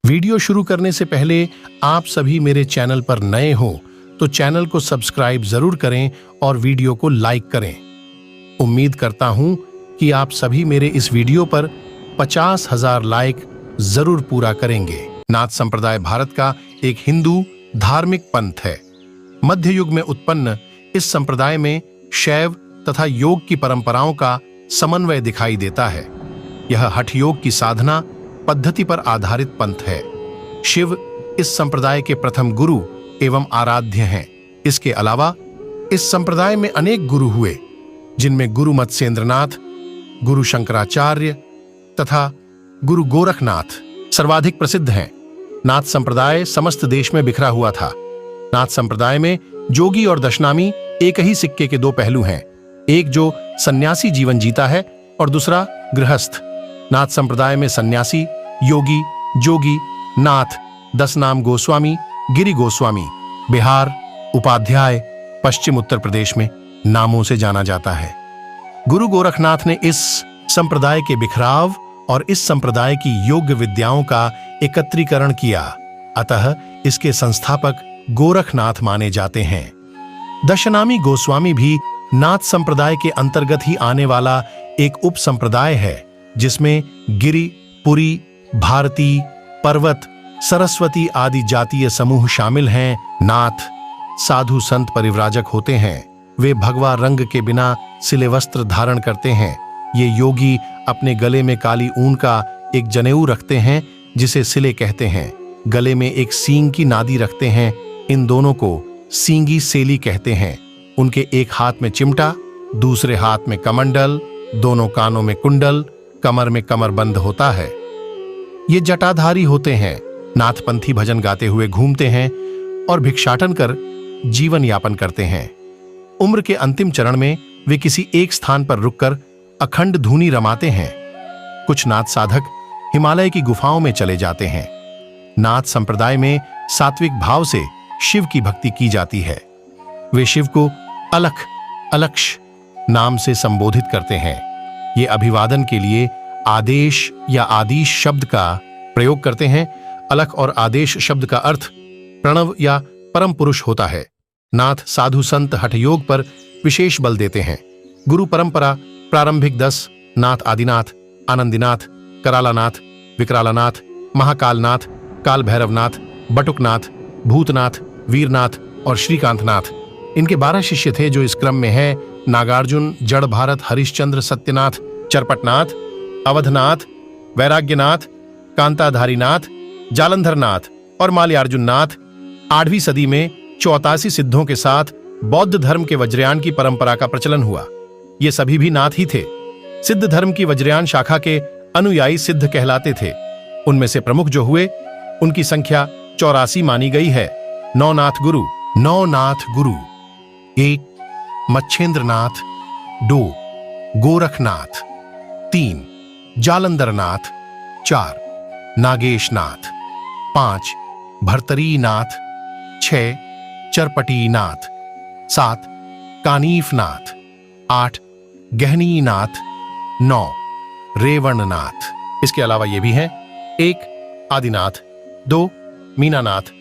Video शुरू करने से पहले आप सभी मेरे चैनल पर नए हो तो चैनल को सब्सक्राइब जरूर करें और वीडियो को लाइक करें। उम्मीद करता हूं कि आप सभी मेरे इस वीडियो पर 50,000 लाइक जरूर पूरा करेंगे। नाथ संप्रदाय भारत का एक हिंदू धार्मिक पंथ है। मध्य युग में उत्पन्न इस संप्रदाय में शैव तथा योग की परंपराओं का समन्वय दिखाई देता है। यह हठ योग की साधना पद्धति पर आधारित पंथ है। शिव इस संप्रदाय के प्रथम गुरु एवं आराध्य हैं। इसके अलावा इस संप्रदाय में अनेक गुरु हुए, जिनमें गुरु मत्स्येंद्रनाथ, गुरु शंकराचार्य तथा गुरु गोरखनाथ सर्वाधिक प्रसिद्ध हैं। नाथ संप्रदाय समस्त देश में बिखरा हुआ था। नाथ संप्रदाय में जोगी और दशनामी एक ही सिक्के के दो पहलू हैं, एक जो सन्यासी जीवन जीता है और दूसरा गृहस्थ। नाथ संप्रदाय में सन्यासी, योगी, जोगी, नाथ, दशनाम गोस्वामी, गिरि गोस्वामी बिहार, उपाध्याय पश्चिम उत्तर प्रदेश में नामों से जाना जाता है। गुरु गोरखनाथ ने इस संप्रदाय के बिखराव और इस संप्रदाय की योग विद्याओं का एकत्रीकरण किया, अतः इसके संस्थापक गोरखनाथ माने जाते हैं। दशनामी गोस्वामी भी नाथ संप्रदाय के अंतर्गत ही आने वाला एक उप संप्रदाय है, जिसमें गिरि, पुरी, भारती, पर्वत, सरस्वती आदि जातीय समूह शामिल हैं। नाथ साधु संत परिव्राजक होते हैं। वे भगवा रंग के बिना सिले वस्त्र धारण करते हैं। ये योगी अपने गले में काली ऊन का एक जनेऊ रखते हैं, जिसे सिले कहते हैं। गले में एक सींग की नादी रखते हैं। इन दोनों को सींगी सेली कहते हैं। उनके एक हाथ में चिमटा, दूसरे हाथ में कमंडल, दोनों कानों में कुंडल, कमर में कमरबंद होता है। ये जटाधारी होते हैं। नाथपंथी भजन गाते हुए घूमते हैं और भिक्षाटन कर जीवन यापन करते हैं। उम्र के अंतिम चरण में वे किसी एक स्थान पर रुककर अखंड धूनी रमाते हैं। कुछ नाथ साधक हिमालय की गुफाओं में चले जाते हैं। नाथ संप्रदाय में सात्विक भाव से शिव की भक्ति की जाती है। वे शिव को अलख, अलक्ष नाम से संबोधित करते हैं। ये अभिवादन के लिए आदेश या आदिश शब्द का प्रयोग करते हैं। अलख और आदेश शब्द का अर्थ प्रणव या परम पुरुष होता है। नाथ साधु संत हठ योग पर विशेष बल देते हैं। गुरु परंपरा प्रारंभिक 10 नाथ आदिनाथ, आनंदीनाथ, करालानाथ, विकरालानाथ, महाकालनाथ, काल भैरवनाथ, बटुकनाथ, भूतनाथ, वीरनाथ और श्रीकांतनाथ। इनके 12 शिष्य थे, जो इस क्रम में है नागार्जुन, जड़ भारत, हरिश्चंद्र, सत्यनाथ, चरपटनाथ, अवधनाथ, वैराग्यनाथ, कांताधारीनाथ, जालंधरनाथ और माल्यार्जुननाथ। 8वीं सदी में 84 सिद्धों के साथ बौद्ध धर्म के वज्रयान की परंपरा का प्रचलन हुआ। ये सभी भी नाथ ही थे। सिद्ध धर्म की वज्रयान शाखा के अनुयायी सिद्ध कहलाते थे। उनमें से प्रमुख जो हुए, उनकी संख्या 84 मानी गई है। 9 नाथ गुरु। 9 नाथ गुरु: 1 मच्छेंद्रनाथ, 2 गोरखनाथ, 3 जालंधरनाथ, 4 नागेशनाथ, 5 भर्तरीनाथ, 6 चरपटीनाथ, 7 कानीफनाथ, 8 गहनीनाथ, 9 रेवणनाथ। इसके अलावा ये भी हैं 1 आदिनाथ, 2 मीनानाथ,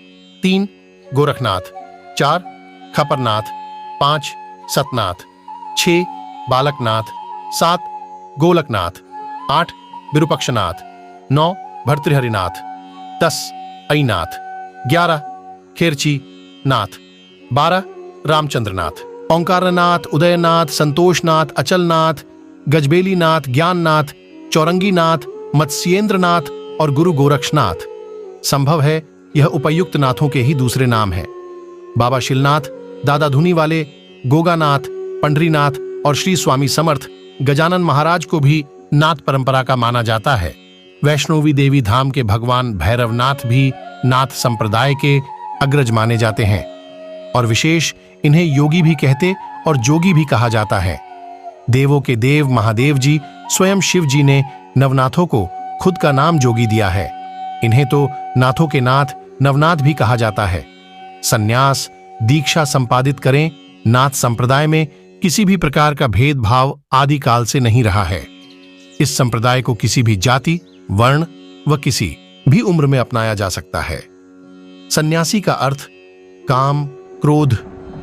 3 गोरखनाथ, 4 खपरनाथ, 5 सतनाथ, 6 बालकनाथ, 7 गोलकनाथ, 8 विरूपक्षनाथ, 9 भर्तृहरिनाथ, 10 अईनाथ, 11 खेरची नाथ, 12 रामचंद्रनाथ, ओंकारनाथ, उदयनाथ, संतोषनाथ, अचलनाथ, गजबेलीनाथ, ज्ञाननाथ, चौरंगीनाथ, मत्स्येंद्रनाथ और गुरु गोरक्षनाथ। संभव है यह उपर्युक्त नाथों के ही दूसरे नाम हैं। बाबा शिलनाथ, दादा धुनी वाले, गोगानाथ, पंडरीनाथ और श्री स्वामी समर्थ गजानन महाराज को भी नाथ परंपरा का माना जाता है। वैष्णोवी देवी धाम के भगवान भैरवनाथ भी नाथ संप्रदाय के अग्रज माने जाते हैं और विशेष इन्हें योगी भी कहते और जोगी भी कहा जाता है। देवों के देव महादेव जी स्वयं शिव जी ने नवनाथों को खुद का नाम जोगी दिया है। इन्हें तो नाथों के नाथ नवनाथ भी कहा जाता है। सन्यास दीक्षा संपादित करें। नाथ संप्रदाय में किसी भी प्रकार का भेदभाव आदिकाल से नहीं रहा है। इस संप्रदाय को किसी भी जाति, वर्ण व किसी भी उम्र में अपनाया जा सकता है। सन्यासी का अर्थ काम, क्रोध,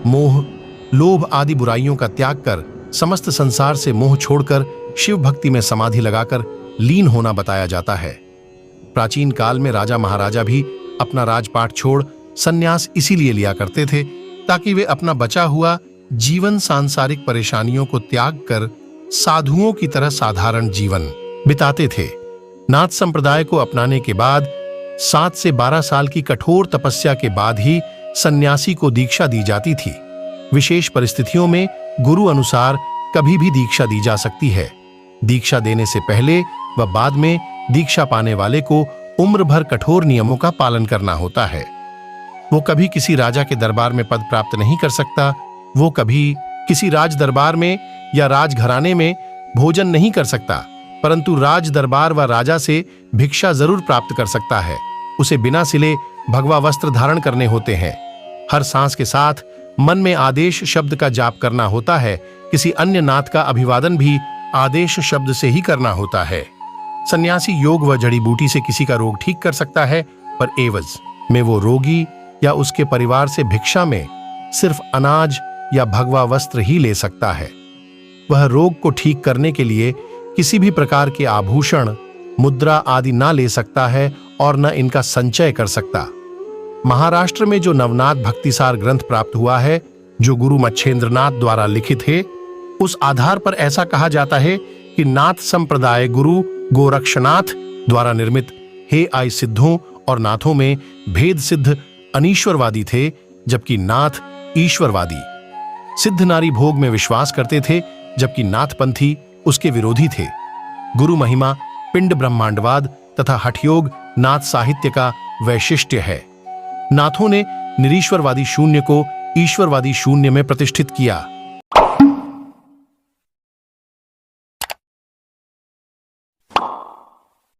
मोह, लोभ आदि बुराइयों का त्याग कर समस्त संसार से मोह छोड़कर शिव भक्ति में समाधि लगाकर लीन होना बताया जाता है। प्राचीन काल में राजा महाराजा भी अपना राजपाट छोड़ सन्यास इसीलिए लिया करते थे ताकि वे अपना बचा हुआ जीवन सांसारिक परेशानियों को त्याग कर साधुओं की तरह साधारण जीवन बिताते थे। नाथ संप्रदाय को अपनाने के बाद 7 से 12 साल की कठोर तपस्या के बाद ही सन्यासी को दीक्षा दी जाती थी। विशेष परिस्थितियों में गुरु अनुसार कभी भी दीक्षा दी जा सकती है। दीक्षा देने से पहले व बाद में दीक्षा पाने वाले को उम्र भर कठोर नियमों का पालन करना होता है। वो कभी किसी राजा के दरबार में पद प्राप्त नहीं कर सकता। वो कभी किसी राज दरबार में या राजघराने में भोजन नहीं कर सकता, परंतु राज दरबार व राजा से भिक्षा जरूर प्राप्त कर सकता है। उसे बिना सिले भगवा वस्त्र धारण करने होते हैं। हर सांस के साथ मन में आदेश शब्द का जाप करना होता है। किसी अन्य नाथ का अभिवादन भी आदेश शब्द से ही करना होता है। सन्यासी योग व जड़ी बूटी से किसी का रोग ठीक कर सकता है, पर एवज में वो रोगी या उसके परिवार से भिक्षा में सिर्फ अनाज या भगवा वस्त्र ही ले सकता है। वह रोग को ठीक करने के लिए किसी भी प्रकार के आभूषण, मुद्रा आदि ना ले सकता है और न इनका संचय कर सकता। महाराष्ट्र में जो नवनाथ भक्तिसार ग्रंथ प्राप्त हुआ है, जो गुरु मच्छेंद्रनाथ द्वारा लिखित है, उस आधार पर ऐसा कहा जाता है कि नाथ संप्रदाय गुरु गोरक्षनाथ द्वारा निर्मित हे आई सिद्धों और नाथों में भेद सिद्ध अनीश्वरवादी थे, जबकि नाथ ईश्वरवादी। सिद्ध नारी भोग में विश्वास करते थे, जबकि नाथपंथी उसके विरोधी थे। गुरु महिमा पिंड ब्रह्मांडवाद तथा हठयोग नाथ साहित्य का वैशिष्ट्य है। नाथों ने निरीश्वरवादी शून्य को ईश्वरवादी शून्य में प्रतिष्ठित किया।